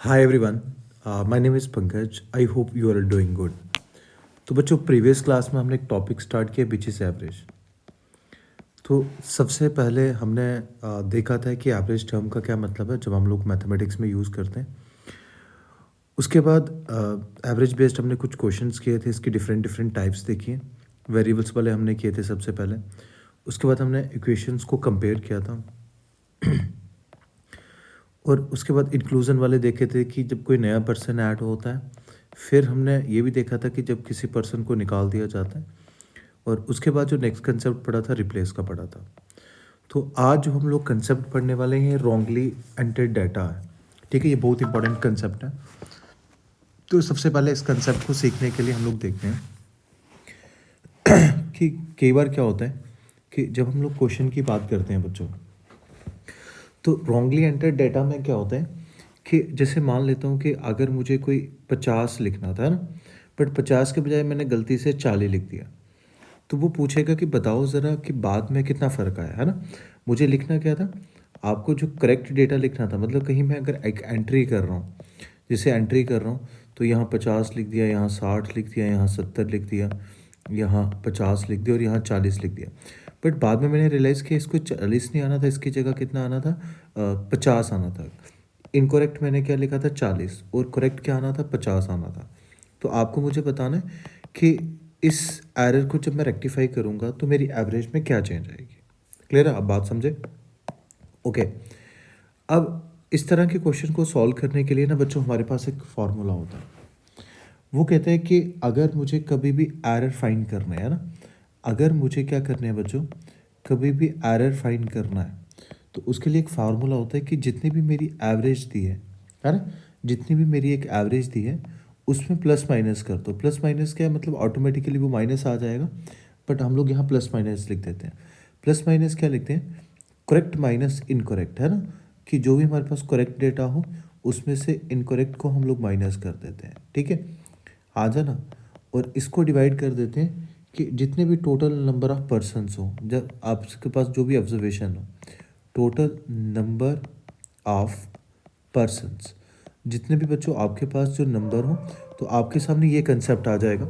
Hi everyone, my name is Pankaj. I hope you are doing good. तो बच्चों previous class में हमने एक टॉपिक स्टार्ट किया विच इज़ एवरेज। तो सबसे पहले हमने देखा था कि एवरेज टर्म का क्या मतलब है जब हम लोग मैथमेटिक्स में यूज़ करते हैं। उसके बाद एवरेज बेस्ड हमने कुछ क्वेश्चंस किए थे, इसकी डिफरेंट डिफरेंट टाइप्स देखिए। वेरिएबल्स वाले हमने किए थे सबसे पहले। उसके बाद हमने इक्वेशंस को कंपेयर किया था और उसके बाद इंक्लूजन वाले देखे थे कि जब कोई नया पर्सन ऐड होता है। फिर हमने ये भी देखा था कि जब किसी पर्सन को निकाल दिया जाता है। और उसके बाद जो नेक्स्ट कंसेप्ट पढ़ा था रिप्लेस का पढ़ा था। तो आज जो हम लोग कंसेप्ट पढ़ने वाले हैं रॉन्गली एंटर्ड डाटा है। ठीक है, ये बहुत इंपॉर्टेंट कंसेप्ट है। तो सबसे पहले इस कंसेप्ट को सीखने के लिए हम लोग देखते हैं कि कई बार क्या होता है कि जब हम लोग क्वेश्चन की बात करते हैं बच्चों, तो रॉन्गली एंटर्ड डाटा में क्या होता है कि जैसे मान लेता हूँ कि अगर मुझे कोई 50 लिखना था ना, बट 50 के बजाय मैंने गलती से 40 लिख दिया। तो वो पूछेगा कि बताओ ज़रा कि बाद में कितना फ़र्क आया, है ना। मुझे लिखना क्या था, आपको जो करेक्ट डेटा लिखना था। मतलब कहीं मैं अगर एक एंट्री कर रहा हूँ, जैसे एंट्री कर रहा हूँ तो यहाँ 50 लिख दिया, यहाँ 60 लिख दिया, यहाँ 70 लिख दिया, यहाँ 50 लिख दिया और यहाँ 40 लिख दिया। बट बाद में मैंने रियलाइज़ किया इसको 40 नहीं आना था, इसकी जगह कितना आना था, 50 आना था। इनकरेक्ट मैंने क्या लिखा था 40 और करेक्ट क्या आना था 50 आना था। तो आपको मुझे बताना है कि इस एरर को जब मैं रेक्टिफाई करूँगा तो मेरी एवरेज में क्या चेंज आएगी। क्लियर है, आप बात समझे। ओके, अब इस तरह के क्वेश्चन को सॉल्व करने के लिए ना बच्चों हमारे पास एक फॉर्मूला होता है। वो कहते हैं कि अगर मुझे कभी भी एरर फाइंड करना है ना, अगर मुझे क्या करना है बच्चों, कभी भी एरर फाइंड करना है तो उसके लिए एक फार्मूला होता है कि जितनी भी मेरी एवरेज दी है ना, जितनी भी मेरी एक एवरेज दी है उसमें प्लस माइनस कर दो। प्लस माइनस क्या है, मतलब ऑटोमेटिकली वो माइनस आ जाएगा, बट हम लोग यहाँ प्लस माइनस लिख देते हैं। प्लस माइनस क्या लिखते हैं, करेक्ट माइनस इनकरेक्ट, है ना, कि जो भी हमारे पास करेक्ट डेटा हो उसमें से इनकरेक्ट को हम लोग माइनस कर देते हैं। ठीक है, आ जाना। और इसको डिवाइड कर देते हैं कि जितने भी टोटल नंबर ऑफ पर्सनस हो, जब आपके पास जो भी ऑब्जर्वेशन हो, टोटल नंबर ऑफ पर्सनस, जितने भी बच्चों आपके पास जो नंबर हो, तो आपके सामने ये कंसेप्ट आ जाएगा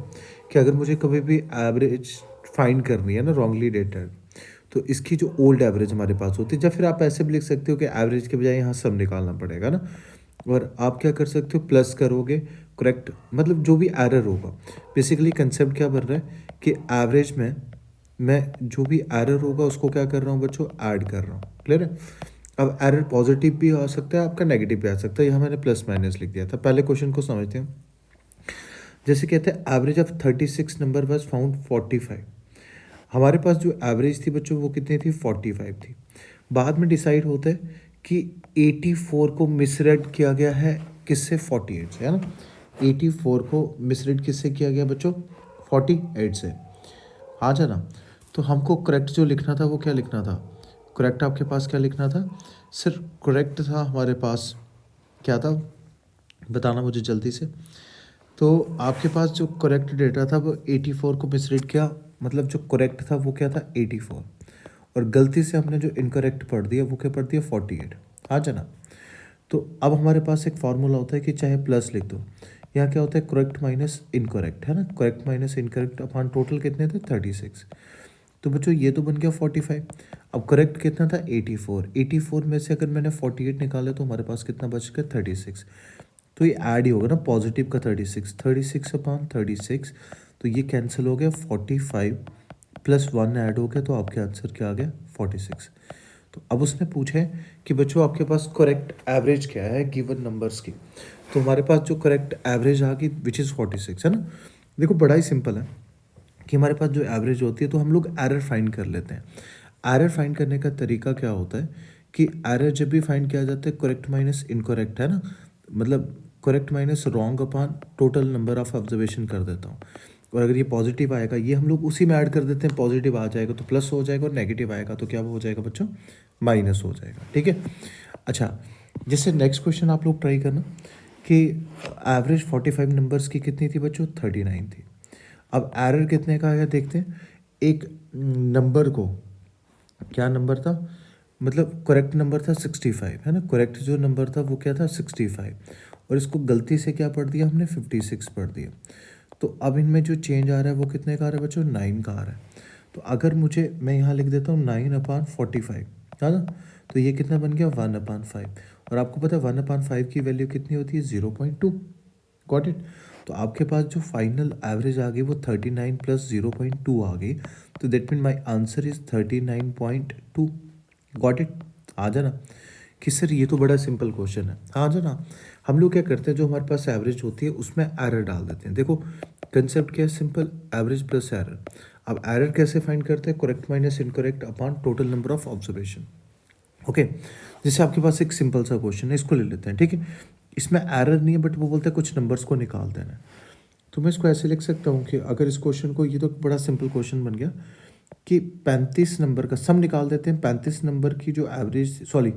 कि अगर मुझे कभी भी एवरेज फाइंड करनी है ना रॉन्गली डेटेड, तो इसकी जो ओल्ड एवरेज हमारे पास होती है, या फिर आप ऐसे भी लिख सकते हो कि एवरेज के बजाय यहाँ सब निकालना पड़ेगा ना। और आप क्या कर सकते हो, प्लस करोगे करेक्ट, मतलब जो भी एरर होगा। बेसिकली कंसेप्ट क्या बन रहा है कि एवरेज में मैं जो भी एरर होगा उसको क्या कर रहा हूँ बच्चों, ऐड कर रहा हूँ। क्लियर है। अब एरर पॉजिटिव भी आ सकता है, आपका नेगेटिव भी आ सकता है। यहाँ मैंने प्लस माइनस लिख दिया था। पहले क्वेश्चन को समझते हैं। जैसे कहते हैं average of 36 number was found 45। हमारे पास जो एवरेज थी बच्चों वो कितनी थी, 45 थी। बाद में डिसाइड होता है कि 84 को मिसरेड किया गया है किससे, 48 से, है ना। 84 को मिसरेड किससे किया गया बच्चों, 48 से। हाँ जाना। तो हमको करेक्ट जो लिखना था वो क्या लिखना था, करेक्ट आपके पास क्या लिखना था, सिर्फ करेक्ट था हमारे पास, क्या था बताना मुझे जल्दी से। तो आपके पास जो करेक्ट डेटा था वो 84 को मिसरीड किया, मतलब जो करेक्ट था वो क्या था 84, और गलती से हमने जो इनकरेक्ट पढ़ दिया वो क्या पढ़ दिया 48। हाँ जाना। तो अब हमारे पास एक फार्मूला होता है कि चाहे प्लस लिख दो, यहाँ क्या होता है करेक्ट माइनस इनकरेक्ट, है ना। करेक्ट माइनस इनकरेक्ट अपन टोटल कितने थे 36। तो बच्चों ये तो बन गया 45। अब करेक्ट कितना था 84, 84 में से अगर मैंने 48 निकाला तो हमारे पास कितना बच गया 36। तो ये ऐड ही होगा ना, पॉजिटिव का 36, 36 अपॉन 36, तो ये कैंसिल हो गया 45 प्लस 1 ऐड हो गया, तो आपके आंसर क्या आ गया 46। तो अब उसने पूछा है कि बच्चों आपके पास करेक्ट एवरेज क्या है गिवन नंबर्स की। तो हमारे पास जो करेक्ट एवरेज आ गई विच इज़ 46, है ना। देखो बड़ा ही सिंपल है कि हमारे पास जो एवरेज होती है तो हम लोग एरर फाइंड कर लेते हैं। एरर फाइंड करने का तरीका क्या होता है कि एरर जब भी फाइंड किया जाता है करेक्ट माइनस इनकरेक्ट, है ना, मतलब correct minus wrong upon total number of observation कर देता हूँ। और अगर ये पॉजिटिव आएगा ये हम लोग उसी में ऐड कर देते हैं, पॉजिटिव आ जाएगा तो प्लस हो जाएगा और नेगेटिव आएगा तो क्या हो जाएगा बच्चों, माइनस हो जाएगा। ठीक है। अच्छा, जैसे नेक्स्ट क्वेश्चन आप लोग ट्राई करना कि एवरेज 45 नंबर्स की कितनी थी बच्चों, 39 थी। अब एरर कितने का आया देखते हैं। एक नंबर को, क्या नंबर था, मतलब करेक्ट नंबर था 65, है ना, करेक्ट जो नंबर था वो क्या था 65, और इसको गलती से क्या पढ़ दिया हमने 56 पढ़ दिया। तो अब इनमें जो चेंज आ रहा है वो कितने का आ रहा है बच्चों, 9 का आ रहा है। तो अगर मुझे, मैं यहाँ लिख देता हूँ 9/45, है ना, तो ये कितना बन गया 1/5। और आपको पता है 1/5 की वैल्यू कितनी होती है, 0.2। Got it. तो आपके पास जो फाइनल एवरेज आ गई वो 39 प्लस 0.2 आ गई। तो that mean my answer is 39.2। Got it. आ जाना कि सर ये तो बड़ा सिंपल क्वेश्चन है, आ जाना। हम लोग क्या करते हैं, जो हमारे पास एवरेज होती है उसमें एरर डाल देते हैं। देखो कंसेप्ट क्या है, सिंपल, एवरेज प्लस एरर। अब एरर कैसे फाइंड करते हैं, correct minus incorrect upon total number of observation. Okay, जैसे आपके पास एक सिंपल सा क्वेश्चन है, इसको ले लेते हैं, ठीक है। इसमें एरर नहीं है बट वो बोलते हैं कुछ नंबर्स को निकाल देना है। तो मैं इसको ऐसे लिख सकता हूँ कि अगर इस क्वेश्चन को, ये तो बड़ा सिंपल क्वेश्चन बन गया कि 35 नंबर का सम निकाल देते हैं। 35 नंबर की जो एवरेज, सॉरी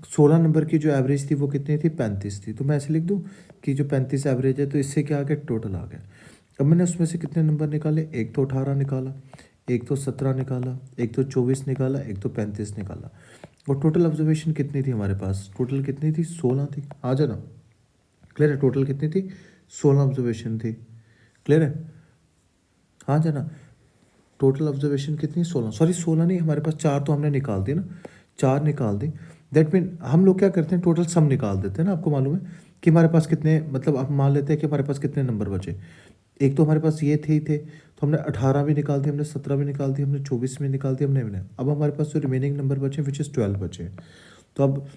16 नंबर की जो एवरेज थी वो कितनी थी, 35 थी। तो मैं ऐसे लिख दूँ कि जो 35 एवरेज है, तो इससे क्या आ गया, टोटल आ गया। अब मैंने उसमें से कितने नंबर निकाले, एक तो 18 निकाला, एक तो 17 निकाला, एक तो 24 निकाला, एक तो 35 निकाला। और टोटल ऑब्जर्वेशन कितनी थी हमारे पास, टोटल कितनी थी, 16 थी। आ जाना, क्लियर है, टोटल कितनी थी, 16 ऑब्जर्वेशन थी। क्लियर है, हाँ जाना, टोटल ऑब्जर्वेशन कितनी, 16, सॉरी 16 नहीं, हमारे पास 4 तो हमने निकाल दी ना, 4 निकाल दी। दैट मीन हम लोग क्या करते हैं, टोटल सम निकाल देते हैं ना। आपको मालूम है कि हमारे पास कितने, मतलब आप मान लेते हैं कि हमारे पास कितने नंबर बचे। एक तो हमारे पास ये थे ही थे, तो हमने 18 भी निकाल दी, हमने 17 भी निकाल दी, हमने 24 भी निकाल दी, हमने भी नहीं। अब हमारे पास जो रिमेनिंग नंबर बचे विच इज़ 12 बचे। तो अब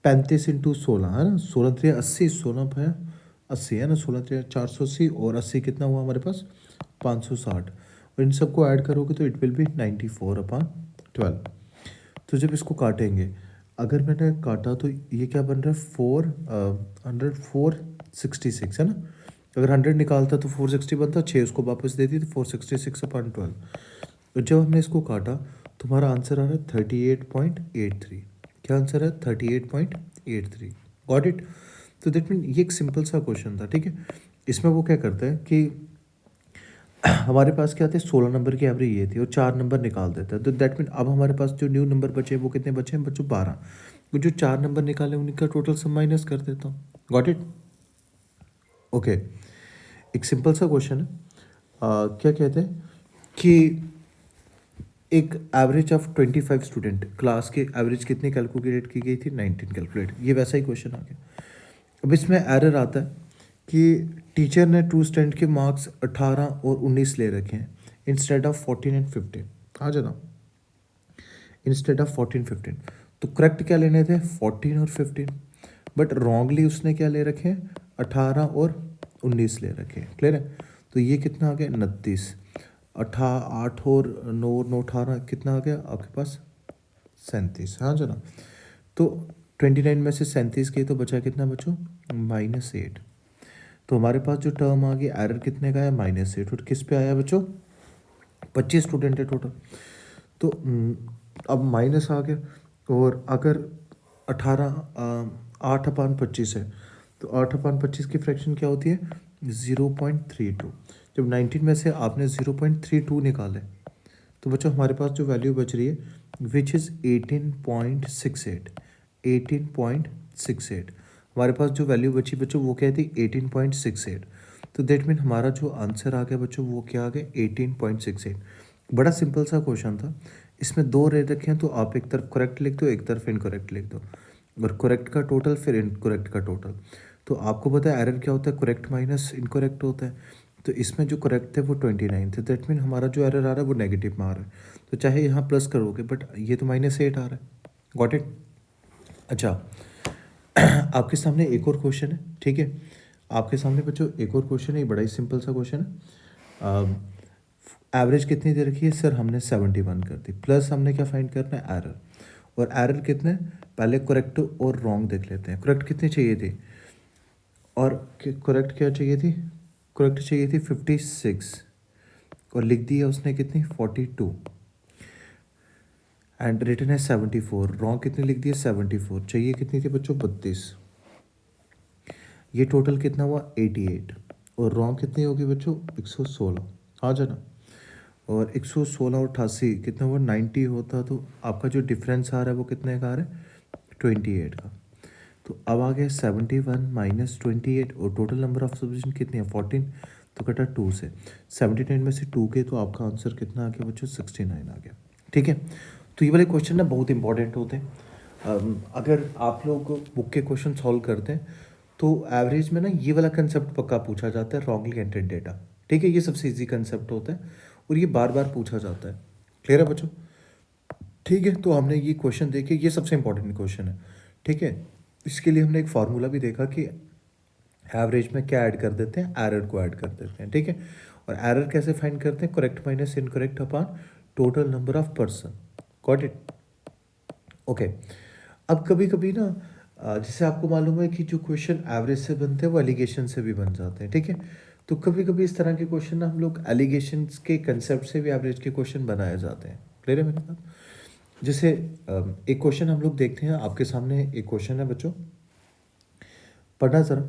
35 इंटू 16 है ना, 16 3 80, 16 है 80 है ना, 16 3 480 और 80 कितना हुआ हमारे पास, 560। और इन सबको ऐड करोगे तो इट विल बी 94/12। तो जब इसको काटेंगे, अगर मैंने काटा तो ये क्या बन रहा है, 466 है ना। अगर 100 निकालता तो 460 बनता, 6 उसको वापस दे दी तो 466/12। और जब हमने इसको काटा तो हमारा आंसर आ रहा है 38.83। क्या आंसर है, 38.83। Got it. तो दैट मीन ये एक सिंपल सा क्वेश्चन था, ठीक है। इसमें वो क्या करता है कि हमारे पास क्या थे, 16 नंबर की एवरेज ये थी और 4 नंबर निकाल देता है। तो दैट मीन अब हमारे पास जो न्यू नंबर बचे वो कितने बचे हैं बच्चों, 12। तो जो 4 नंबर निकाले उनका टोटल सम माइनस कर देता हूँ। Got it. ओके, एक सिंपल सा क्वेश्चन है। क्या कहते हैं कि एक एवरेज ऑफ 25 स्टूडेंट, क्लास के एवरेज कितनी कैलकुलेट की गई थी, 19 कैलकुलेट। ये वैसा ही क्वेश्चन आ गया। अब इसमें एरर आता है कि टीचर ने 2 स्टूडेंट के मार्क्स 18 और 19 ले रखे हैं इंस्टेड ऑफ 14 एंड 15। आ जाना, इंस्टेड ऑफ 14 15। तो करेक्ट क्या लेने थे, 14 और 15, बट रॉन्गली उसने क्या ले रखे हैं, 18 और 19 ले रखे हैं। क्लियर है। तो ये कितना आ गया, 29। 8 और 9 9 18 कितना आ गया आपके पास, 37। हाँ जाना, तो 29 में से 37 गई तो बचा कितना बच्चों, -8। तो हमारे पास जो टर्म आ गई, एरर कितने का है, -8। और किस पे आया बच्चों, 25 स्टूडेंट है टोटल। तो अब माइनस आ गया। और अगर 8/25 है, तो 8/25 की फ्रैक्शन क्या होती है, 0.32। जब 19 में से आपने 0.32 निकाले तो बच्चों हमारे पास जो वैल्यू बच रही है विच इज़ 18.68। 18.68 हमारे पास जो वैल्यू बची बच्चों वो क्या थी, 18.68। तो दैट मीन हमारा जो आंसर आ गया बच्चों वो क्या आ गया, 18.68। बड़ा सिंपल सा क्वेश्चन था। इसमें 2 रे रखे हैं, तो आप एक तरफ करेक्ट लिख दो, एक तरफ इनकरेक्ट लिख दो, और करेक्ट का टोटल फिर इनकरेक्ट का टोटल। तो आपको पता है एरर क्या होता है, करेक्ट माइनस इनकरेक्ट होता है। तो इसमें जो करेक्ट थे वो 29 थे, दैट मीन हमारा जो एरर आ रहा है वो नेगेटिव में आ रहा है। तो चाहे यहाँ प्लस करोगे बट ये तो -8 आ रहा है। Got it. अच्छा, आपके सामने एक और क्वेश्चन है, ठीक है। आपके सामने बच्चों एक और क्वेश्चन है, बड़ा ही सिंपल सा क्वेश्चन है। एवरेज कितनी दे रखी है सर, हमने 71 कर दी, प्लस हमने क्या फाइंड करना है, एरर। और एरर कितने, पहले करेक्ट और रॉन्ग देख लेते हैं। करेक्ट कितनी चाहिए थी, और करेक्ट क्या चाहिए थी, करेक्ट चाहिए थी 56, और लिख दिया उसने कितनी, 42। एंड रिटन है 74। रॉन्ग कितनी लिख दी है, 74। चाहिए कितनी थी बच्चों, 32। ये टोटल कितना हुआ, 88। और रॉन्ग कितनी होगी बच्चों, 116। आ जाना, और 116 और 88 कितना हुआ, 90 होता। तो आपका जो डिफरेंस आ रहा है वो कितने का आ रहा है, 28 का। तो अब आ गया 71 माइनस 28 और टोटल नंबर ऑफ सब्डिविजन कितनी है 14, तो कटा 2 से 79 में से 2 के, तो आपका आंसर कितना आ गया बच्चों 69 आ गया। ठीक है, तो ये वाले क्वेश्चन ना बहुत इंपॉर्टेंट होते हैं। अगर आप लोग बुक के क्वेश्चन सॉल्व करते हैं तो एवरेज में ना ये वाला कंसेप्ट पक्का पूछा जाता है, रॉन्गली एंटर्ड डेटा। ठीक है, ये सबसे इजी कंसेप्ट होता है और ये बार बार पूछा जाता है। क्लियर है बच्चों? ठीक है, तो हमने ये क्वेश्चन देखे, ये सबसे इंपॉर्टेंट क्वेश्चन है। ठीक है, इसके लिए हमने एक फार्मूला भी देखा कि एवरेज में क्या ऐड कर देते हैं, एरर को ऐड कर देते हैं। ठीक है, और एरर कैसे फाइंड करते हैं, correct minus incorrect upon total number of person. Got it? Okay, अब कभी कभी ना जैसे आपको मालूम है कि जो क्वेश्चन एवरेज से बनते हैं वो एलिगेशन से भी बन जाते हैं। ठीक है, तो कभी कभी इस तरह के क्वेश्चन ना हम लोग एलिगेशन के कंसेप्ट से भी एवरेज के क्वेश्चन बनाए जाते हैं। क्लियर है मेरी बात? जैसे एक क्वेश्चन हम लोग देखते हैं, आपके सामने एक क्वेश्चन है बच्चों, पढ़ना ज़रा।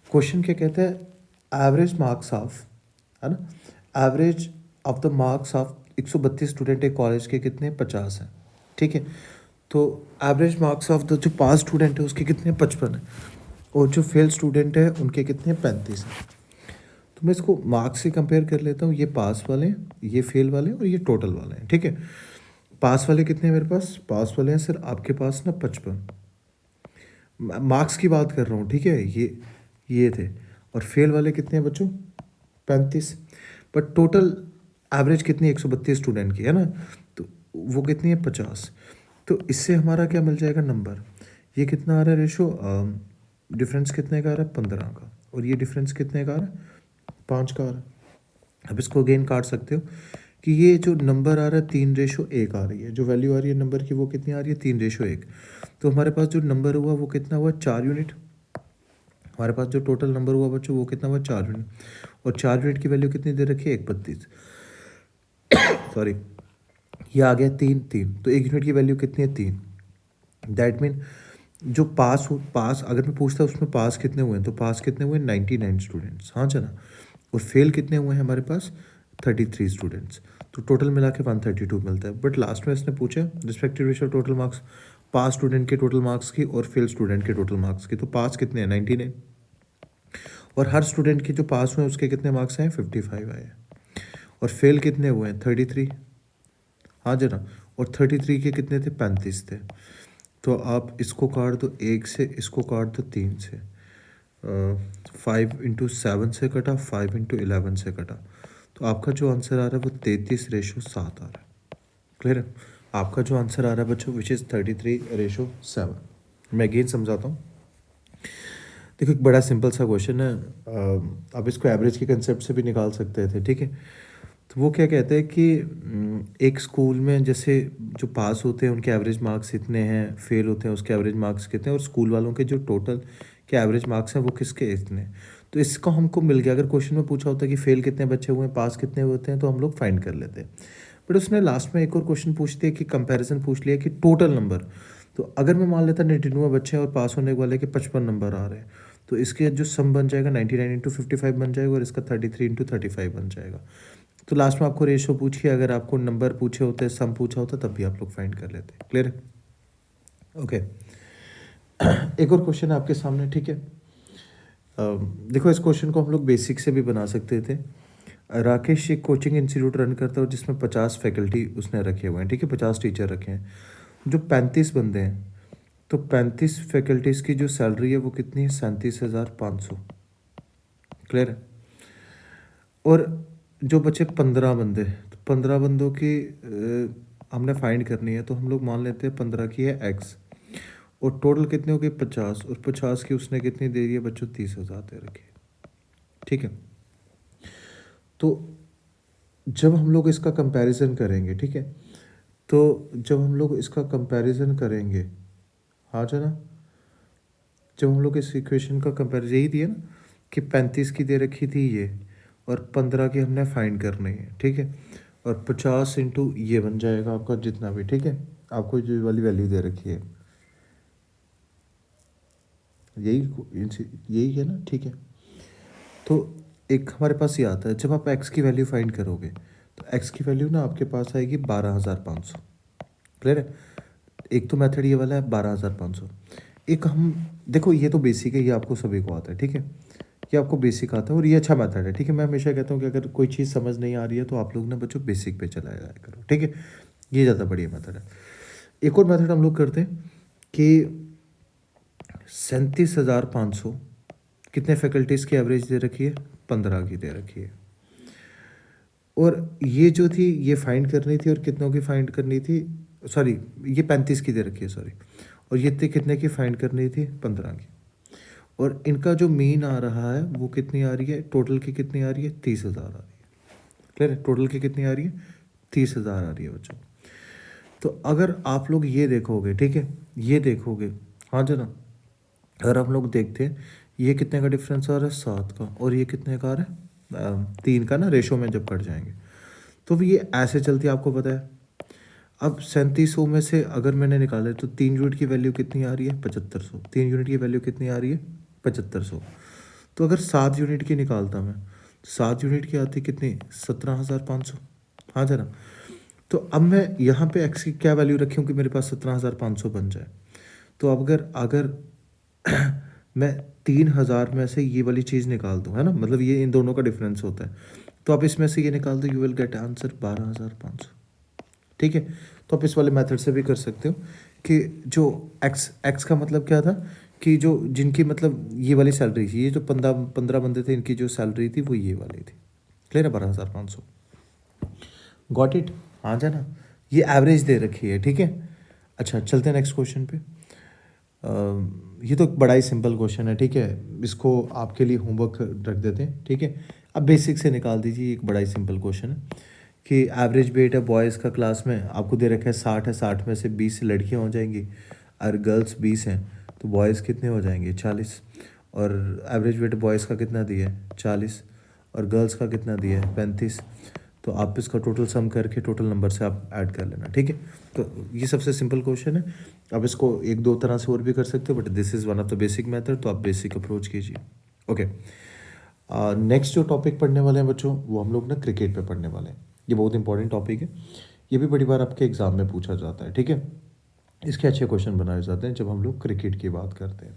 क्वेश्चन क्या कहते हैं, एवरेज मार्क्स ऑफ, है ना, average of the marks of 132 student एक कॉलेज के कितने 50 हैं। ठीक है, तो एवरेज मार्क्स ऑफ द जो पास स्टूडेंट है उसके कितने 55 है, और जो फेल स्टूडेंट है उनके कितने 35 हैं। तो मैं इसको मार्क्स से कंपेयर कर लेता हूँ, ये पास वाले हैं, ये फेल वाले हैं और ये टोटल वाले हैं। ठीक है, पास वाले कितने हैं मेरे पास, पास वाले हैं सर आपके पास ना 55, मार्क्स की बात कर रहा हूँ। ठीक है, ये थे, और फेल वाले कितने हैं बच्चों 35, बट टोटल एवरेज कितनी 132 स्टूडेंट की है ना, तो वो कितनी है 50। तो इससे हमारा क्या मिल जाएगा नंबर, ये कितना आ रहा है रेशो, डिफरेंस कितने का आ रहा है 15 का, और ये डिफरेंस कितने का आ रहा है 5 का आ रहा है। अब इसको अगेन काट सकते हो कि ये जो नंबर आ रहा है 3:1 आ रही है, जो वैल्यू आ रही है नंबर की वो कितनी आ रही है 3:1। तो हमारे पास जो नंबर हुआ वो कितना हुआ 4 यूनिट। हमारे पास जो टोटल नंबर हुआ बच्चों वो कितना हुआ 4 यूनिट, और 4 यूनिट की वैल्यू कितनी दे रखी है 132, सॉरी, ये आ गया 3 तो 1 यूनिट की वैल्यू कितनी है 3। दैट मीन जो पास अगर मैं पूछता उसमें पास कितने हुए हैं, तो पास कितने हुए 99 स्टूडेंट्स, हाँ जना, और फेल कितने हुए हैं हमारे पास 33 स्टूडेंट्स। तो टोटल मिला के 132 मिलता है। बट लास्ट में इसने पूछा रिस्पेक्टिव रेशियो टोटल मार्क्स, पास स्टूडेंट के टोटल मार्क्स की और फेल स्टूडेंट के टोटल मार्क्स की। तो पास कितने हैं 99, और हर स्टूडेंट के जो पास हुए उसके कितने मार्क्स हैं 55 आए, और फेल कितने हुए हैं 33, हाँ जना, और 33 के कितने थे 35 थे। तो आप इसको काट दो 1 से, इसको काट दो 3 से, 5 × 7 से कटा, 5 × 11 से कटा, तो आपका जो आंसर आ रहा है वो 33:7 आ रहा है। क्लियर है? आपका जो आंसर आ रहा है बच्चों विच इज़ 33:7। मैं अगेन समझाता हूँ। देखो एक बड़ा सिंपल सा क्वेश्चन है, आप इसको एवरेज के कंसेप्ट से भी निकाल सकते थे। ठीक है, तो वो क्या कहते हैं कि एक स्कूल में जैसे जो पास होते हैं उनके एवरेज मार्क्स इतने हैं, फेल होते हैं उसके एवरेज मार्क्स कितने हैं, और स्कूल वालों के जो टोटल के एवरेज मार्क्स हैं वो किसके इतने। तो इसका हमको मिल गया। अगर क्वेश्चन में पूछा होता है कि फेल कितने बच्चे हुए हैं, पास कितने होते हैं, तो हम लोग फाइंड कर लेते हैं। बट उसने लास्ट में एक और क्वेश्चन पूछ दिया कि कंपैरिजन पूछ लिया कि टोटल नंबर। तो अगर मैं मान लेता 99 बच्चे हैं और पास होने वाले के 55 नंबर आ रहे हैं, तो इसके जो सम बन जाएगा 99 × 55 बन जाएगा, और इसका 33 × 35 बन जाएगा। तो लास्ट में आपको रेशो पूछ के अगर आपको नंबर पूछे होते, सम पूछा होता, तब भी आप लोग फाइंड कर लेते। क्लियर है? ओके, एक और क्वेश्चन है आपके सामने। ठीक है, देखो इस क्वेश्चन को हम लोग बेसिक से भी बना सकते थे। राकेश एक कोचिंग इंस्टीट्यूट रन करता है जिसमें 50 फैकल्टी उसने रखे हुए हैं। ठीक है, 50 टीचर रखे हैं, जो 35 बंदे हैं, तो 35 फैकल्टीज़ की जो सैलरी है वो कितनी है 37,500। क्लियर है? और जो बचे 15 बंदे, तो 15 बंदों की हमने फाइंड करनी है, तो हम लोग मान लेते हैं 15 की है एक्स, और टोटल कितने हो गए 50, और 50 की उसने कितनी दे रही है बच्चों 30,000 दे रखी है। ठीक है, तो जब हम लोग इसका कंपैरिजन करेंगे, ठीक है, तो जब हम लोग इसका कंपैरिजन करेंगे, हाँ जना, जब हम लोग इस इक्वेशन का कंपैरिजन यही दिया ना कि 35 की दे रखी थी ये, और 15 की हमने फाइंड करनी है। ठीक है, और 50 इंटू ये बन जाएगा आपका जितना भी। ठीक है, आपको जो वाली वैल्यू दे रखी है यही है ना। ठीक है, तो एक हमारे पास ये आता है, जब आप एक्स की वैल्यू फाइंड करोगे तो एक्स की वैल्यू ना आपके पास आएगी 12,500। क्लियर है? एक तो मेथड ये वाला है 12,500। एक हम देखो, ये तो बेसिक है, ये आपको सभी को आता है, ठीक है, ये आपको बेसिक आता है और ये अच्छा मेथड है, ठीक है। मैं हमेशा कहता हूँ कि अगर कोई चीज़ समझ नहीं आ रही है तो आप लोग ना बच्चों बेसिक पे चला जाया करो, ठीक है। ये ज़्यादा बढ़िया मेथड है। एक और मेथड हम लोग करते हैं कि 37,500 कितने फैकल्टीज़ की एवरेज दे रखी है, 15 की दे रखी है। और ये जो थी ये फाइंड करनी थी और कितनों की फाइंड करनी थी, सॉरी ये 35 की दे रखी है, सॉरी। और ये कितने की फाइंड करनी थी, 15 की। और इनका जो मीन आ रहा है वो कितनी आ रही है, टोटल की कितनी आ रही है, 30,000 आ रही है। क्लियर है, टोटल की कितनी आ रही है, 30,000 आ रही है बच्चों। तो अगर आप लोग ये देखोगे, ठीक है, ये देखोगे, हाँ जना, अगर आप लोग देखते हैं ये कितने का डिफरेंस आ रहा है, 7 का, और ये कितने का आ रहा है, 3 का ना, रेशो में जब कट जाएंगे तो भी ये ऐसे चलती है, आपको पता है। अब 3700 में से अगर मैंने निकाले तो 3 यूनिट की वैल्यू कितनी आ रही है, 7500। 3 यूनिट की वैल्यू कितनी आ रही है, 7500। तो अगर 7 यूनिट की निकालता मैं तो 7 यूनिट की आती कितनी, 17,500। हाँ जना। तो अब मैं यहाँ पे एक्स की क्या वैल्यू रखी हूँ कि मेरे पास 17,500 बन जाए। तो अब अगर अगर मैं 3,000 में से ये वाली चीज़ निकाल दूँ, है ना, मतलब ये इन दोनों का डिफरेंस होता है, तो आप इसमें से ये निकाल दो, यू विल गेट आंसर 12,500, ठीक है। तो आप इस वाले मेथड से भी कर सकते हो कि जो एक्स एक्स का मतलब क्या था कि जो जिनकी मतलब ये वाली सैलरी थी, ये जो 15 बंदे थे, इनकी जो सैलरी थी वो ये वाली थी। क्लियर है, 12,500। गॉट इट, हाँ जाना। ये एवरेज दे रखी है, ठीक है। अच्छा, चलते हैं नेक्स्ट क्वेश्चन पे। ये तो बड़ा ही सिंपल क्वेश्चन है, ठीक है, इसको आपके लिए होमवर्क रख देते हैं, ठीक है। अब बेसिक से निकाल दीजिए, एक बड़ा ही सिंपल क्वेश्चन है कि एवरेज वेट है बॉयज़ का क्लास में, आपको दे रखा है 60 है, 60 में से 20 लड़कियां हो जाएंगी और गर्ल्स 20 हैं, तो बॉयज़ कितने हो जाएंगे, 40। और एवरेज वेट बॉयज़ का कितना दिया है, 40, और गर्ल्स का कितना दिया है, 35। तो आप इसका टोटल सम करके टोटल नंबर से आप ऐड कर लेना, ठीक है। तो ये सबसे सिंपल क्वेश्चन है। अब इसको एक दो तरह से और भी कर सकते हो, but this is one of the basic method, तो आप बेसिक अप्रोच कीजिए। ओके, नेक्स्ट जो टॉपिक पढ़ने वाले हैं बच्चों, वो हम लोग ना क्रिकेट पे पढ़ने वाले हैं। ये बहुत इंपॉर्टेंट टॉपिक है, ये भी बड़ी बार आपके एग्ज़ाम में पूछा जाता है, ठीक है। इसके अच्छे क्वेश्चन बनाए जाते हैं जब हम लोग क्रिकेट की बात करते हैं।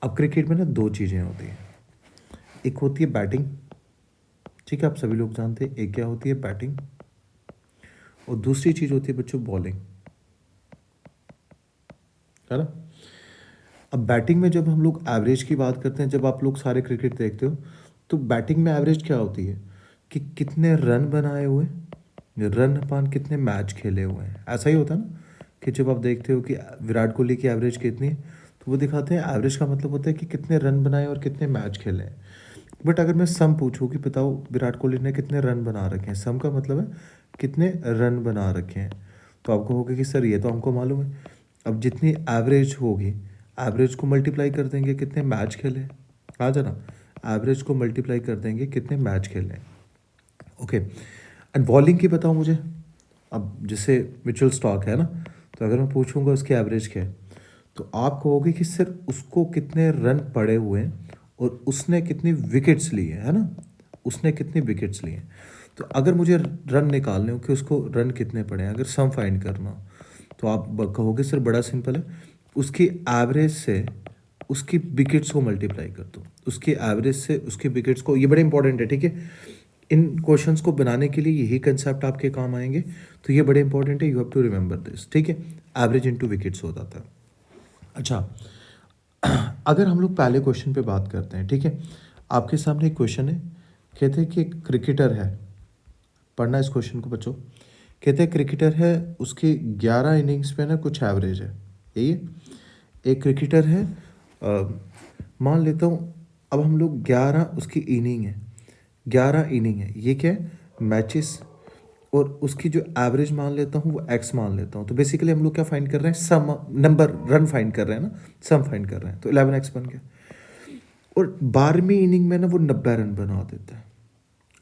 अब क्रिकेट में ना दो चीज़ें होती हैं, एक होती है बैटिंग, ठीक है, आप सभी लोग जानते हैं, एक क्या होती है, बैटिंग, और दूसरी चीज़ होती है बच्चों बॉलिंग, है ना। अब बैटिंग में जब हम लोग एवरेज की बात करते हैं, जब आप लोग सारे क्रिकेट देखते हो तो बैटिंग में एवरेज क्या होती है कि कितने रन बनाए हुए, रन अपान कितने मैच खेले हुए हैं, ऐसा ही होता है ना। कि जब आप देखते हो कि विराट कोहली की एवरेज कितनी है, तो वो दिखाते हैं एवरेज का मतलब होता है कि कितने रन बनाए और कितने मैच खेले हैं। बट अगर मैं सम पूछूं कि बताओ विराट कोहली ने कितने रन बना रखे हैं, सम का मतलब है कितने रन बना रखे हैं, तो आपको होगा कि सर ये तो हमको मालूम है। अब जितनी एवरेज होगी, एवरेज को मल्टीप्लाई कर देंगे कितने मैच खेले, आ जाना, एवरेज को मल्टीप्लाई कर देंगे कितने मैच खेले। ओके, एंड बॉलिंग की बताओ मुझे। अब जैसे मिचेल स्टॉक है ना, तो अगर मैं पूछूंगा उसकी एवरेज क्या है, तो आप कहोगे कि सर उसको कितने रन पड़े हुए हैं और उसने कितनी विकेट्स ली है ना, उसने कितनी विकेट्स ली हैं। तो अगर मुझे रन निकालने हो कि उसको रन कितने पड़े हैं, अगर सम फाइंड करना हो, तो आप कहोगे सर बड़ा सिंपल है, उसकी एवरेज से उसकी विकेट्स को मल्टीप्लाई कर दो, उसकी एवरेज से उसकी विकेट्स को, ये बड़े इंपॉर्टेंट है, ठीक है। इन क्वेश्चंस को बनाने के लिए यही कंसेप्ट आपके काम आएंगे, तो ये बड़े इंपॉर्टेंट है, you have to remember this, ठीक है। एवरेज इनटू विकेट्स हो जाता है। अच्छा, अगर हम लोग पहले क्वेश्चन पे बात करते हैं, ठीक है, आपके सामने एक क्वेश्चन है, कहते हैं कि एक क्रिकेटर है, पढ़ना इस क्वेश्चन को बच्चों। कहते हैं क्रिकेटर है, उसकी 11 इनिंग्स पे ना कुछ एवरेज है, यही है। एक क्रिकेटर है, मान लेता हूँ, अब हम लोग 11 उसकी इनिंग है, 11 इनिंग है, ये क्या है, मैचेस, और उसकी जो एवरेज मान लेता हूँ वो एक्स मान लेता हूँ। तो बेसिकली हम लोग क्या फाइंड कर रहे हैं, सम नंबर रन फाइंड कर रहे हैं ना, सम फाइंड कर रहे हैं, तो 11x बन गया। और 12वीं इनिंग में ना वो 90 रन बना देता है।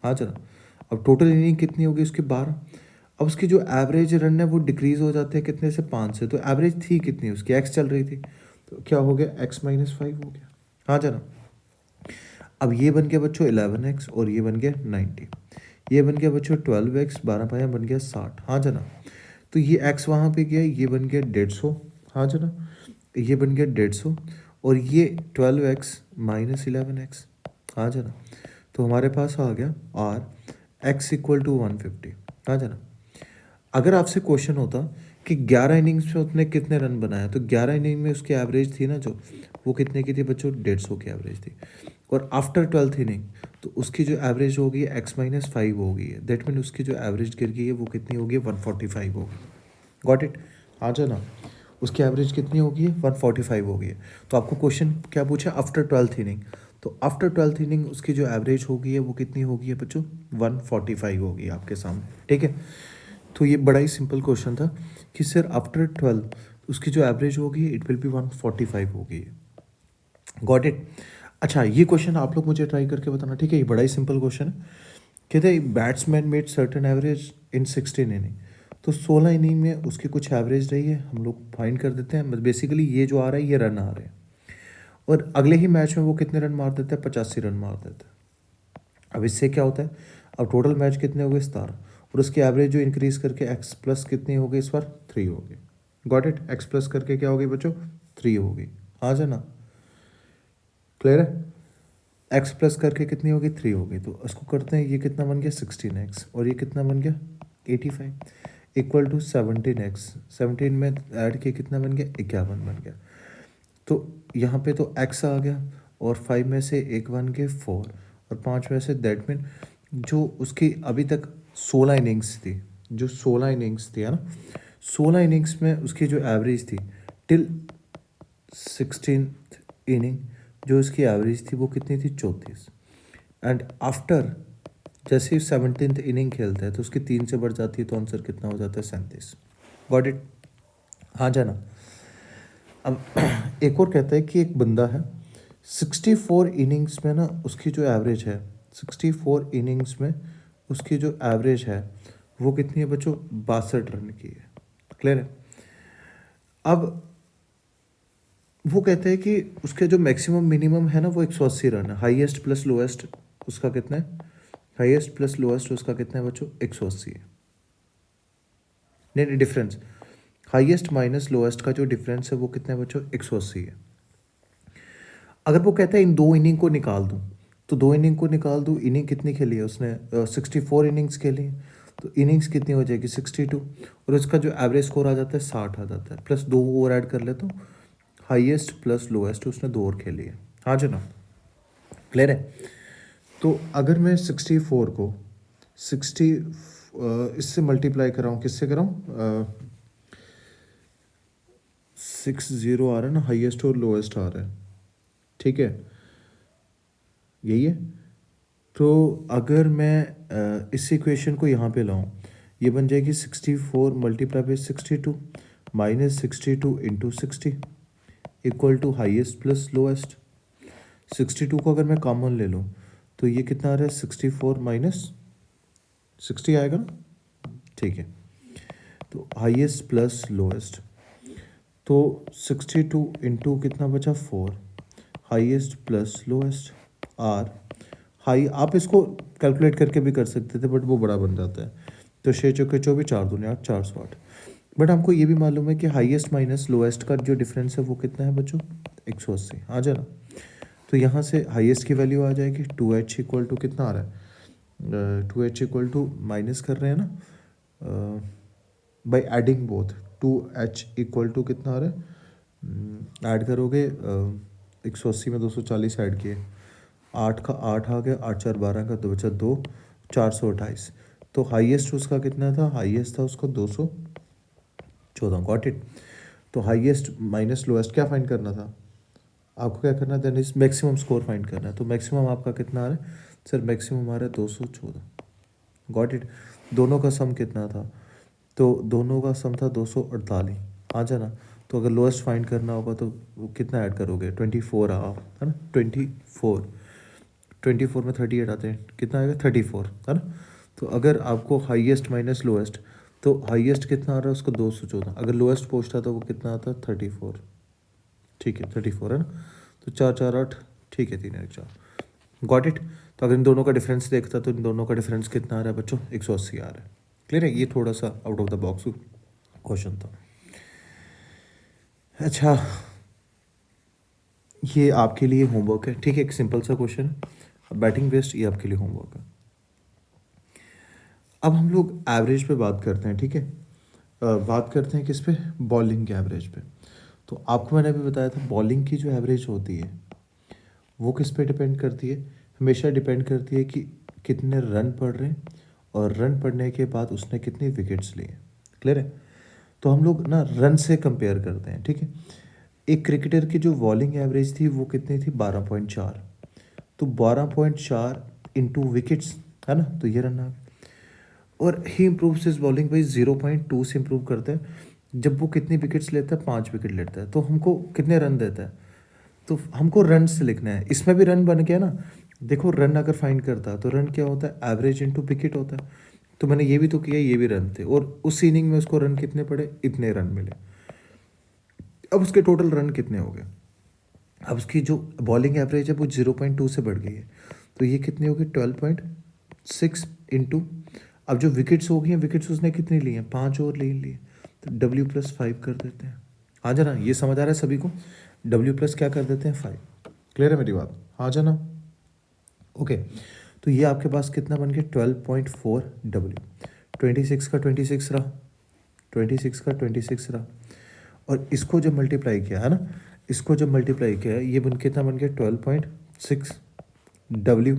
हाँ चला, अब टोटल इनिंग कितनी होगी उसकी, 12। अब उसकी जो एवरेज रन है वो डिक्रीज हो जाते हैं कितने से, 5 से। तो एवरेज थी कितनी उसकी, एक्स चल रही थी, तो क्या हो गया, x-5 हो गया। हाँ चला, अब ये बन गया बच्चों 11x और ये बन गया 90, ये बन गया बच्चों 12x, 12 पाया बन गया 60। हाँ जना, तो ये x वहाँ पे गया, ये बन गया 150। हाँ जना, ये बन गया 150 और ये 12x माइनस 11x आ जाना। तो हमारे पास आ गया आर एक्स इक्वल टू 150 आ जाना। अगर आपसे क्वेश्चन होता कि 11 इनिंग्स में उसने कितने रन बनाया, तो 11 इनिंग में उसकी एवरेज थी ना जो, वो कितने की थी बच्चों, 150 की एवरेज थी। और आफ्टर 12th इनिंग तो उसकी जो एवरेज हो गई है एक्स माइनस 5 हो गई है, दैट मीन उसकी जो एवरेज गिर गई है वो कितनी होगी, 145 होगी। गॉट इट, आ जाना। उसकी एवरेज कितनी होगी, 145 हो गई है। तो आपको क्वेश्चन क्या पूछा, आफ्टर 12th इनिंग, तो आफ्टर 12th इनिंग उसकी जो एवरेज होगी है वो कितनी होगी है बच्चों, 145 होगी आपके सामने, ठीक है। तो ये बड़ा ही सिंपल क्वेश्चन था कि सर आफ्टर 12 उसकी जो एवरेज होगी इट विल बी 145 होगी। Got it. अच्छा, ये क्वेश्चन आप लोग मुझे ट्राई करके बताना, ठीक है। ये बड़ा ही सिंपल क्वेश्चन है। कहते हैं batsman made certain average in 16 inning, तो 16 इनिंग में उसकी कुछ एवरेज रही है, हम लोग फाइंड कर देते हैं। बेसिकली ये जो आ रहा है ये रन आ रहे हैं, और अगले ही मैच में वो कितने रन मार देते हैं, 85 रन मार देते हैं। अब इससे क्या होता है, अब टोटल मैच कितने हो गए, 17, और उसकी एवरेज जो इंक्रीज करके एक्स प्लस कितनी हो गई इस बार, 3 हो गई। गॉट इट, एक्स प्लस करके क्या हो गई बच्चों, 3 हो गई। हाँ जाना, क्लियर है। एक्स प्लस करके कितनी होगी, 3 होगी। तो इसको करते हैं, ये कितना बन गया 16x, और ये कितना बन गया 85 इक्वल टू 17x। 17 में ऐड किया कितना बन गया, 51 बन गया। तो यहाँ पे तो x आ गया, और 5 में से एक बन के 4, और 5 में से, दैट मीन जो उसकी अभी तक 16 इनिंग्स थी, जो 16 इनिंग्स थी है ना, 16 इनिंग्स में उसकी जो एवरेज थी टिल 16th इनिंग, जो इसकी एवरेज थी वो कितनी थी, 34। एंड आफ्टर जैसे ही 17th इनिंग खेलता है तो उसकी 3 से बढ़ जाती है, तो आंसर कितना हो जाता है, 37। गॉट इट, हाँ जाना। अब एक और कहता है कि एक बंदा है 64 इनिंग्स में ना, उसकी जो एवरेज है 64 इनिंग्स में उसकी जो एवरेज है वो कितनी है बच्चों, 62 रन की है। क्लियर है। अब वो कहते हैं कि उसके जो मैक्सिमम मिनिमम है ना वो 180 रन है, हाईएस्ट प्लस लोएस्ट उसका कितना है, हाईएस्ट प्लस लोएस्ट उसका कितना है बच्चों, 180 है। नहीं नहीं, डिफरेंस, हाईएस्ट माइनस लोएस्ट का जो डिफरेंस है वो कितना है बच्चों, 180 है। अगर वो कहता है इन दो इनिंग को निकाल दूँ, तो दो इनिंग को निकाल दूँ, इनिंग कितनी खेली है उसने, 64 इनिंग्स खेली है, तो इनिंग्स कितनी हो जाएगी, 62, और उसका जो एवरेज स्कोर आ जाता है 60 आ जाता है, प्लस 2 और ऐड कर ले तो हाईएस्ट प्लस लोएस्ट उसने 2 और खेली है। हाँ जी ना, क्लियर है। तो अगर मैं 64 को 60 इससे मल्टीप्लाई कराऊँ, किससे कराऊँ, 60 आ रहा है ना, हाईएस्ट और लोएस्ट आ रहा है, ठीक है, यही है। तो अगर मैं इस इक्वेशन को यहाँ पे लाऊं, ये बन जाएगी 64 multiply by 62 minus 62 into 60 equal to highest plus lowest. 62 को अगर मैं कॉमन ले लूँ तो ये कितना आ रहा है, 64 माइनस 60 आएगा ना, ठीक है। तो हाईएस्ट प्लस लोएस्ट, तो 62 इंटू कितना बचा, 4, highest plus lowest are high. आप इसको कैलकुलेट करके भी कर सकते थे बट वो बड़ा बन जाता है, तो 6 चौके 24, 4 दूनी 8, 408। बट हमको ये भी मालूम है कि हाईएस्ट माइनस लोएस्ट का जो डिफरेंस है वो कितना है बच्चों, 180। आ जाना। तो यहाँ से हाईएस्ट की वैल्यू आ जाएगी 2h इक्वल टू कितना आ रहा है, 2h इक्वल टू माइनस कर रहे हैं ना by adding both, 2h equal to कितना आ रहा है, ऐड करोगे 180 में 240 ऐड किए, 8 का 8 आ गया, 8 4 12 का 2 बचा 2, 428। तो हाईएस्ट उसका कितना था, हाईएस्ट था उसका 214। Got it. तो हाईएस्ट माइनस लोएस्ट क्या फाइंड करना था आपको, क्या करना था, इस मैक्सिमम स्कोर फाइंड करना है। तो मैक्सिमम आपका कितना आ रहा है सर, मैक्सिमम आ रहा है 214। Got it. दोनों का सम कितना था, तो दोनों का सम था 248। आ जाना। तो अगर लोएस्ट फाइंड करना होगा तो वो कितना ऐड करोगे, 24 आओ है ना, 24 में 38 आते हैं, कितना आएगा 34 है ना। तो अगर आपको हाईएस्ट माइनस लोएस्ट, तो हाईएस्ट कितना आ रहा है उसको 214, अगर लोएस्ट पूछता तो वो कितना आता है 34, ठीक है 34 है ना। तो 4 4 8, ठीक है 3 1 4। Got it. तो अगर इन दोनों का डिफरेंस देखता तो इन दोनों का डिफरेंस कितना आ रहा है बच्चों, 180 आ रहा है। क्लियर है। ये थोड़ा सा out of the box question था। अच्छा, ये आपके लिए होमवर्क है, ठीक है, एक सिंपल सा क्वेश्चन है, बैटिंग बेस्ड, ये आपके लिए होमवर्क है। अब हम लोग एवरेज पे बात करते हैं, ठीक है। बात करते हैं किस पे, बॉलिंग के एवरेज पे। तो आपको मैंने अभी बताया था बॉलिंग की जो एवरेज होती है वो किस पे डिपेंड करती है, हमेशा डिपेंड करती है कि कितने रन पड़ रहे हैं और रन पड़ने के बाद उसने कितनी विकेट्स लिए। क्लियर है। तो हम लोग ना रन से कंपेयर करते हैं, ठीक है। एक क्रिकेटर की जो बॉलिंग एवरेज थी वो कितनी थी, 12.4। तो 12.4 इंटू विकेट्स, है ना, तो ये रन आ गए। और ही इम्प्रूव्स हिज बॉलिंग बाई 0.2 से इम्प्रूव करते हैं। जब वो कितनी विकेट्स लेता है, 5 विकेट लेता है, तो हमको कितने रन देता है, तो हमको रन से लिखना है। इसमें भी रन बन गया ना। देखो रन अगर फाइंड करता है तो रन क्या होता है, एवरेज इंटू विकेट होता है। तो मैंने ये भी तो किया, ये भी रन थे, और उस इनिंग में उसको रन कितने पड़े, इतने रन मिले। अब उसके टोटल रन कितने हो गए, अब उसकी जो बॉलिंग एवरेज है वो 0.2 से बढ़ गई है, तो ये कितनी होगी, 12.6 इंटू, अब जो विकेट्स हो गई हैं, विकेट्स उसने कितनी ली हैं, 5 और ले लिए, तो W+5 कर देते हैं। हाँ जाना, ये समझ आ रहा है सभी को, W+ क्या कर देते हैं, 5। क्लियर है मेरी बात, हाँ जाना, ओके। तो ये आपके पास कितना बन गया, 12.4W। 26 का 26 रहा, 26 का 26 रहा, और इसको जब मल्टीप्लाई किया है ना, इसको जब मल्टीप्लाई किया है, ये बन कितना बन गया, 12.6W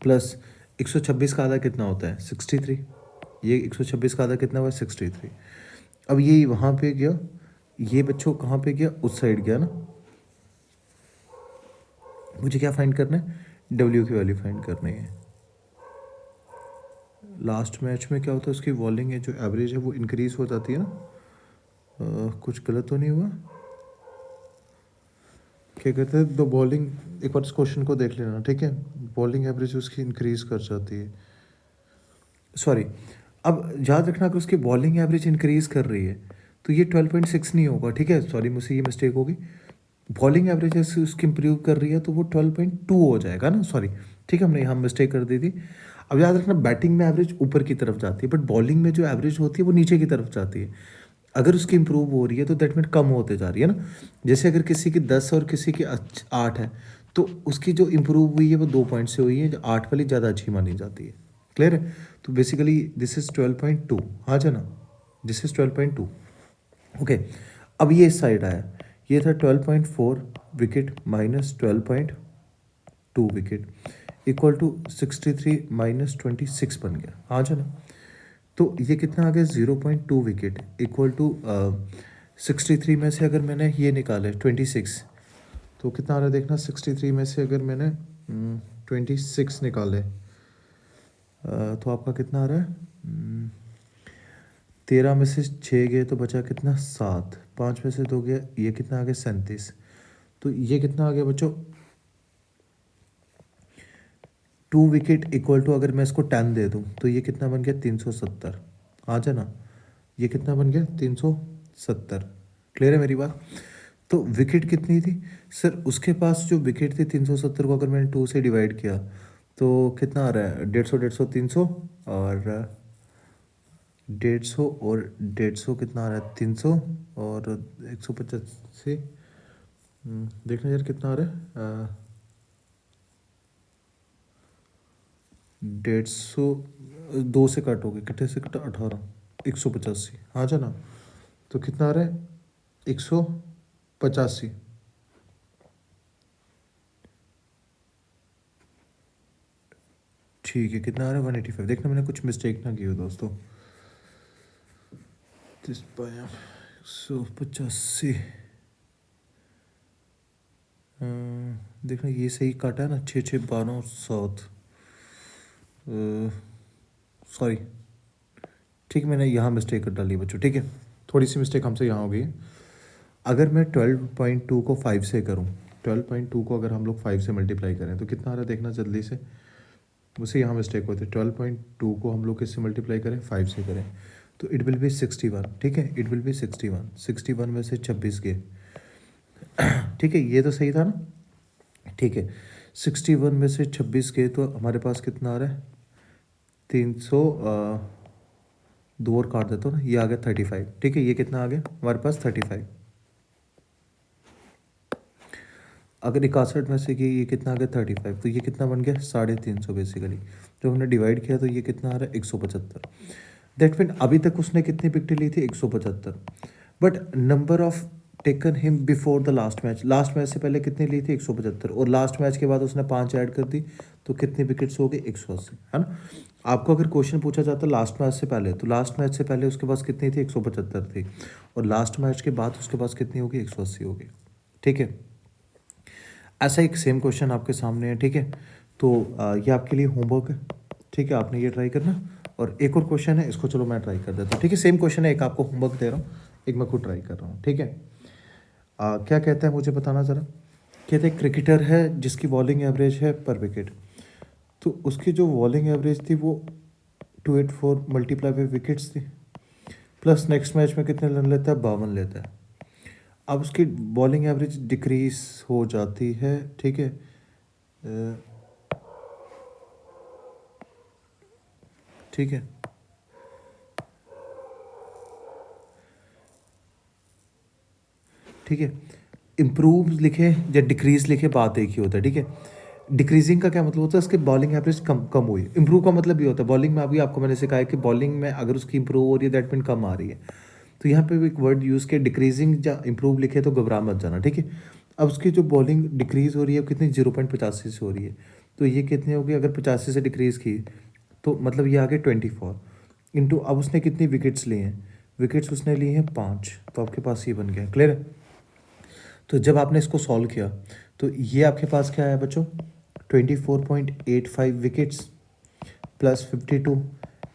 प्लस 126 का आधा कितना होता है, 63। ये 126 का आधा कितना हुआ, 63। अब ये वहाँ पे गया, ये बच्चों कहाँ पे गया, उस साइड गया ना। मुझे क्या फाइंड करना है, W की वैल्यू फाइंड करनी है। लास्ट मैच में क्या होता है, उसकी बॉलिंग है जो एवरेज है वो इंक्रीज हो जाती है ना। कुछ गलत तो नहीं हुआ, क्या कहते हैं, द बॉलिंग, एक बार इस क्वेश्चन को देख लेना, ठीक है। बॉलिंग एवरेज उसकी इंक्रीज कर जाती है, सॉरी। अब याद रखना अगर उसकी बॉलिंग एवरेज इंक्रीज कर रही है तो ये 12.6 नहीं होगा, ठीक है, सॉरी मुझसे ये मिस्टेक होगी। बॉलिंग एवरेज ऐसे उसकी इंप्रूव कर रही है तो वो 12.2 हो जाएगा ना, सॉरी, ठीक है, हमने यहाँ मिस्टेक कर दी थी। अब याद रखना बैटिंग में एवरेज ऊपर की तरफ जाती है, बट बॉलिंग में जो एवरेज होती है वो नीचे की तरफ जाती है। अगर उसकी इंप्रूव हो रही है तो दैट मीन कम होते जा रही है ना। जैसे अगर किसी की 10 और किसी की 8 है, तो उसकी जो इंप्रूव हुई है वो 2 पॉइंट से हुई है, जो 8 वाली ज़्यादा अच्छी मानी जाती है। क्लियर है। तो बेसिकली दिस इज 12.2, हाँ जाना, दिस इज 12.2, ओके। अब ये इस साइड आया, ये था 12.4 wicket minus 12.2 wicket equal to 63 minus 26 बन गया, हाँ जाना। तो ये कितना आ गया, 0.2 विकेट इक्वल टू 63 में से अगर मैंने ये निकाले 26, तो कितना आ रहा है देखना, 63 में से अगर मैंने 26 निकाले, तो आपका कितना आ रहा है, 13 में से 6 गए तो बचा कितना, 7, 5 में से 2 गया, ये कितना आ गया, 37। तो ये कितना आ गया बच्चों, 2 विकेट इक्वल टू, अगर मैं इसको 10 दे दूँ तो ये कितना बन गया, 370, आ जाना, ये कितना बन गया, 370। क्लियर है मेरी बात। तो विकेट कितनी थी सर, उसके पास जो विकेट थी 370 को अगर मैंने 2 से डिवाइड किया तो कितना आ रहा है, 150, 150, 300, और 150 और 150 कितना आ रहा है, 300 और 185। देखना यार कितना आ रहा है, 150, 2 से कट हो गए, कितने से कटा, 18, 185, हाँ जाना। तो कितना आ रहा है, 185, ठीक है, कितना आ रहा है, 185। देखना मैंने कुछ मिस्टेक ना की हो दोस्तों, 185, देखना ये सही काटा है ना, 6 6 12 7, सॉरी, ठीक है, मैंने यहाँ मिस्टेक कर डाली बच्चों, ठीक है, थोड़ी सी मिस्टेक हमसे यहाँ हो गई है। अगर मैं 12.2 को 5 से करूँ, 12.2 को अगर हम लोग 5 से मल्टीप्लाई करें तो कितना आ रहा है देखना जल्दी से, मुझसे यहाँ मिस्टेक होती है। 12.2 को हम लोग किससे मल्टीप्लाई करें, 5 से करें, तो इट विल बी 61, ठीक है, इट विल बी 61, 61 में से 26 गए, ठीक है, ये तो सही था ना, ठीक है। 61 में से 26 गए तो हमारे पास कितना आ रहा है, 300, 2 और काट देता हूँ ना, ये आ गया 35, ठीक है, ये कितना आ गया हमारे पास, 35। अगर 61 में से कि ये कितना आ गया 35, तो ये कितना बन गया 350 बेसिकली। जब हमने डिवाइड किया तो ये कितना आ रहा है 175। दैट मीन अभी तक उसने कितनी विकेट ली थी 175, but number of taken him before the last match से पहले कितनी ली थी 175, और लास्ट मैच के बाद उसने 5 ऐड कर दी तो कितनी विकेट्स हो गई 180, है ना। आपको अगर क्वेश्चन पूछा जाता लास्ट मैच से पहले, तो लास्ट मैच से पहले उसके पास कितनी थी 175 थी, और लास्ट मैच के बाद उसके पास कितनी होगी 180 होगी। ठीक है, ऐसा एक सेम क्वेश्चन आपके सामने है। ठीक है, तो ये आपके लिए होमवर्क है। ठीक है, आपने ये ट्राई करना, और एक और क्वेश्चन है, इसको चलो मैं ट्राई कर देता हूँ। ठीक है, सेम क्वेश्चन है, एक आपको होमवर्क दे रहा हूँ, एक मैं खुद ट्राई कर रहा हूँ। ठीक है, क्या कहता है मुझे बताना ज़रा। कहते हैं क्रिकेटर है जिसकी बॉलिंग एवरेज है पर विकेट, तो उसकी जो बॉलिंग एवरेज थी वो 284 मल्टीप्लाई बाई विकेट्स थी, प्लस नेक्स्ट मैच में कितने रन लेता है 52 लेता है। अब उसकी बॉलिंग एवरेज डिक्रीज हो जाती है। ठीक है, ठीक है, ठीक है, इम्प्रूव लिखे या डिक्रीज लिखे बात एक ही होता है। ठीक है, डिक्रीजिंग का क्या मतलब होता है, उसकी बॉलिंग एवरेज कम कम हुई। इंप्रूव का मतलब ये होता है, बॉलिंग में अभी आपको मैंने सिखाया कि बॉलिंग में अगर उसकी इंप्रूव हो रही है दैट मीन कम आ रही है, तो यहाँ पे भी एक वर्ड यूज़ किया डिक्रीजिंग या इंप्रूव लिखे तो घबरा मत जाना। ठीक है, अब उसकी जो बॉलिंग डिक्रीज हो रही है कितनी 0.85 से हो रही है, तो ये कितनी होगी अगर 85 से डिक्रीज की, तो मतलब ये आ गए 24 इंटू, अब उसने कितनी विकेट्स लिए हैं, विकेट्स उसने लिए हैं 5, तो आपके पास ये बन गया। क्लियर है। तो जब आपने इसको सॉल्व किया तो ये आपके पास क्या आया बच्चों, 24.85 wickets plus 52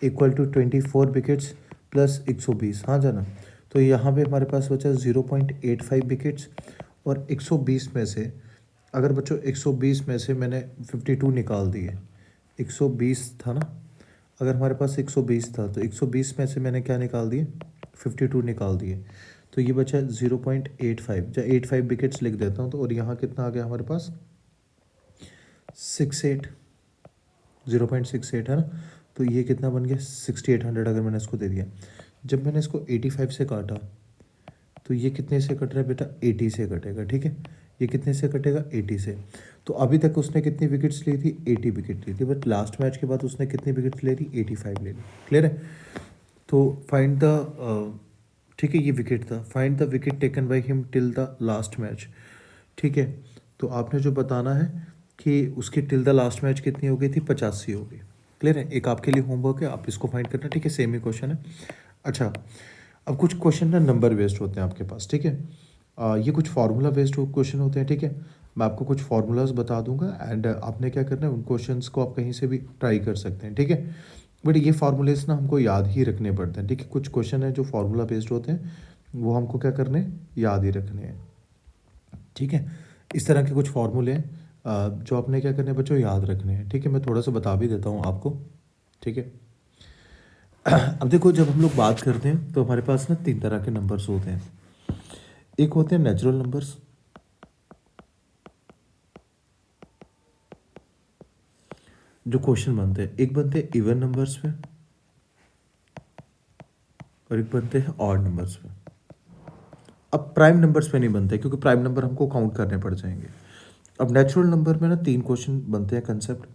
equal to 24 wickets plus 120। हाँ जाना, तो यहाँ पे हमारे पास बचा 0.85 विकेट्स, और 120 में से, अगर बच्चों 120 में से मैंने 52 निकाल दिए, 120 था ना, अगर हमारे पास 120 था तो 120 में से मैंने क्या निकाल दिए 52 निकाल दिए, तो ये बचा 0.85, या 85 विकेट्स लिख देता हूँ तो, और यहाँ कितना आ गया हमारे पास 68, 0.68 है ना, तो ये कितना बन गया 6800 अगर मैंने इसको दे दिया। जब मैंने इसको 85 से काटा तो ये कितने से कट रहा है बेटा 80 से कटेगा। ठीक है, ये कितने से कटेगा 80 से। तो अभी तक उसने कितनी विकेट्स ली थी 80 विकेट ली थी, बट लास्ट मैच के बाद उसने कितनी विकेट्स ले ली 85 ले ली। क्लियर है। तो फाइंड द, ठीक है, ये विकेट था, find the wicket taken by him till the last match. ठीक है, तो आपने जो बताना है कि उसकी टिल द लास्ट मैच कितनी हो गई थी 85 हो गई। क्लियर है, एक आपके लिए होमवर्क है, आप इसको फाइंड करना। ठीक है, सेम ही क्वेश्चन है। अच्छा, अब कुछ क्वेश्चन ना नंबर बेस्ड होते हैं आपके पास। ठीक है, ये कुछ फार्मूला बेस्ड क्वेश्चन होते हैं। ठीक है, मैं आपको कुछ फार्मूलाज बता दूंगा, एंड आपने क्या करना है उन क्वेश्चंस को आप कहीं से भी ट्राई कर सकते हैं। ठीक है, बट ये फार्मूलेस ना हमको याद ही रखने पड़ते हैं। ठीक है, कुछ क्वेश्चन है जो फार्मूला बेस्ड होते हैं, वो हमको क्या करने हैं, याद ही रखने हैं। ठीक है, इस तरह के कुछ फार्मूले हैं जो आपने क्या करने हैं बच्चों, याद रखने हैं। ठीक है, मैं थोड़ा सा बता भी देता हूँ आपको। ठीक है, अब देखो जब हम लोग बात करते हैं तो हमारे पास ना 3 तरह के नंबर्स होते हैं। एक होते हैं नेचुरल नंबर्स, जो क्वेश्चन बनते हैं, एक बनते हैं इवन नंबर्स पे, और एक बनते हैं ऑड नंबर्स पे। अब प्राइम नंबर्स पे नहीं बनते क्योंकि प्राइम नंबर हमको काउंट करने पड़ जाएंगे। अब नेचुरल नंबर में ना 3 क्वेश्चन बनते हैं कंसेप्ट,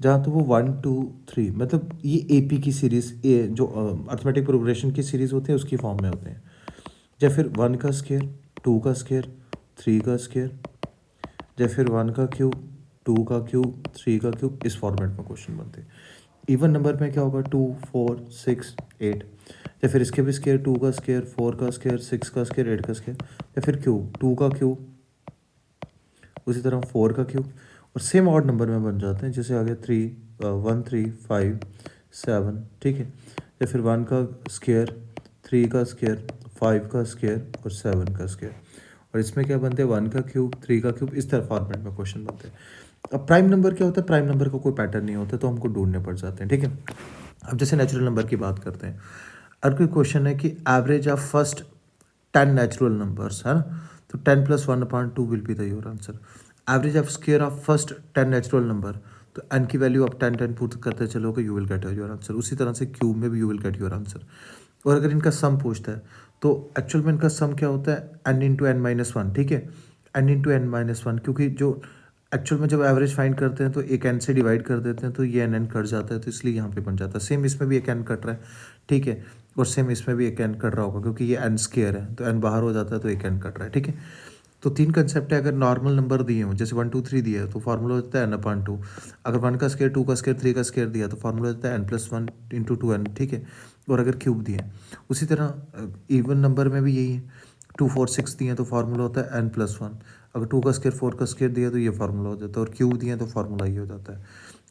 जहाँ तो वो 1 2 3, मतलब ये एपी की सीरीज, ए जो अर्थमेटिक प्रोग्रेशन की सीरीज होती है उसकी फॉर्म में होते हैं। या फिर 1 का स्केयर, 2 का स्केयर, 3 का स्केयर, या फिर 1 का क्यूब, 2 का क्यूब, 3 का क्यूब, इस फॉर्मेट में क्वेश्चन बनते हैं। इवन नंबर में क्या होगा 2 4 6 8, या फिर इसके भी स्केयर, 2 का स्केयर, 4 का स्केयर, 6 का स्केयर, 8 का स्केयर, या फिर क्यूब 2 का क्यूब, उसी तरह 4 का क्यूब, और सेम ऑड नंबर में बन जाते हैं, जैसे आ गया 1 3 5 7। ठीक है, या फिर 1 का स्केयर, 3 का स्केयर, 5 का स्केयर और 7 का स्केयर, और इसमें क्या बनते हैं 1 का क्यूब, 3 का क्यूब, इस तरह फॉर्मेट में क्वेश्चन बनते हैं। अब प्राइम नंबर क्या होता है, प्राइम नंबर का कोई पैटर्न नहीं होता, तो हमको ढूंढने पड़ जाते हैं। ठीक है, अब जैसे नेचुरल नंबर की बात करते हैं, अगर कोई क्वेश्चन है कि average of first 10 natural numbers, है ना, तो 10 + 1/2 will be the your answer. Average of square of first 10 natural number, तो n की वैल्यू आप 10 10 पुट करते चलोगे, you will get your answer. उसी तरह से क्यूब में भी you will get your answer. और अगर इनका सम पूछता है तो एक्चुअल में इनका सम क्या होता है n × n - 1। ठीक है, n into n minus one, क्योंकि जो एक्चुअल में जब एवरेज फाइंड करते हैं तो एक एन से डिवाइड कर देते हैं तो ये एन एन कट जाता है, तो इसलिए यहाँ पे बन जाता है। सेम इसमें भी एक एन कट रहा है, ठीक है, और सेम इसमें भी एक एन कट रहा होगा क्योंकि ये एन स्क्वायर है, तो एन बाहर हो जाता है तो एक एन कट रहा है, ठीक है। तो तीन कंसेप्ट है, अगर नॉर्मल नंबर दिए हों जैसे 1 2 3 दिया है तो फार्मूला होता है n/2। अगर 1 का स्क्वायर, 2 का स्क्वायर, 3 का स्क्वायर दिया तो फार्मूला होता है n+1 इंटू 2n, ठीक है। और अगर क्यूब दिए, उसी तरह इवन नंबर में भी यही है, 2 4 6 दिए तो फार्मूला होता है n+1। अगर 2 का स्क्वायर, 4 का स्क्वायर दिया तो ये फार्मूला हो जाता है, और क्यूब दिए तो फार्मूला ये हो जाता है।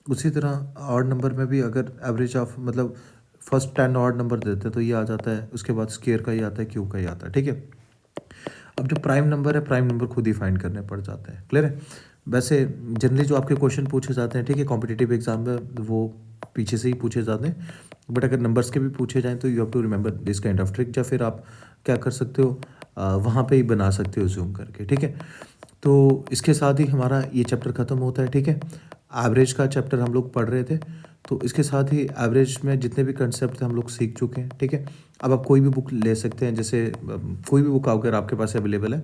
उसी तरह ऑड नंबर में भी अगर एवरेज ऑफ मतलब फर्स्ट 10 ऑड नंबर देते हैं तो ये आ जाता है, उसके बाद स्क्वायर का ही आता है, क्यूब का ही आता है, ठीक है। अब जो प्राइम नंबर है, प्राइम नंबर खुद ही फाइंड करने पड़ जाते हैं, क्लियर है। वैसे जनरली जो आपके क्वेश्चन पूछे जाते हैं, ठीक है, कॉम्पिटिटिव एग्जाम में वो पीछे से ही पूछे जाते हैं, बट अगर नंबर्स के भी पूछे जाएँ तो you have to remember this kind of trick, या फिर आप क्या कर सकते हो, वहाँ पे ही बना सकते हो जूम करके, ठीक है। तो इसके साथ ही हमारा ये चैप्टर ख़त्म होता है, ठीक है। एवरेज का चैप्टर हम लोग पढ़ रहे थे, तो इसके साथ ही एवरेज में जितने भी कंसेप्ट थे हम लोग सीख चुके हैं, ठीक है। अब आप कोई भी बुक ले सकते हैं, जैसे कोई भी बुक अगर आपके पास अवेलेबल है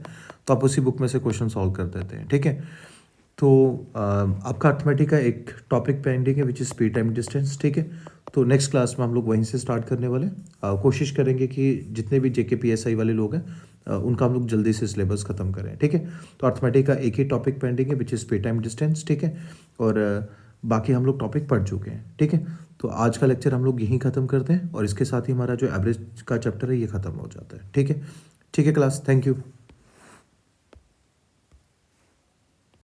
तो आप उसी बुक में से क्वेश्चन सॉल्व कर देते हैं, ठीक है। तो आपका अर्थमेटिक का एक टॉपिक पेंडिंग है which is speed time distance, ठीक है। तो नेक्स्ट क्लास में हम लोग वहीं से स्टार्ट करने वाले कोशिश करेंगे कि जितने भी JK PSI वाले लोग हैं उनका हम लोग जल्दी से सिलेबस ख़त्म करें, ठीक है। तो अर्थमेटिक का एक ही टॉपिक पेंडिंग है which is speed time distance, ठीक है। और बाकी हम लोग टॉपिक पढ़ चुके हैं, ठीक है। तो आज का लेक्चर हम लोग यहीं ख़त्म करते हैं और इसके साथ ही हमारा जो एवरेज का चैप्टर है ये ख़त्म हो जाता है, ठीक है। ठीक है क्लास, थैंक यू।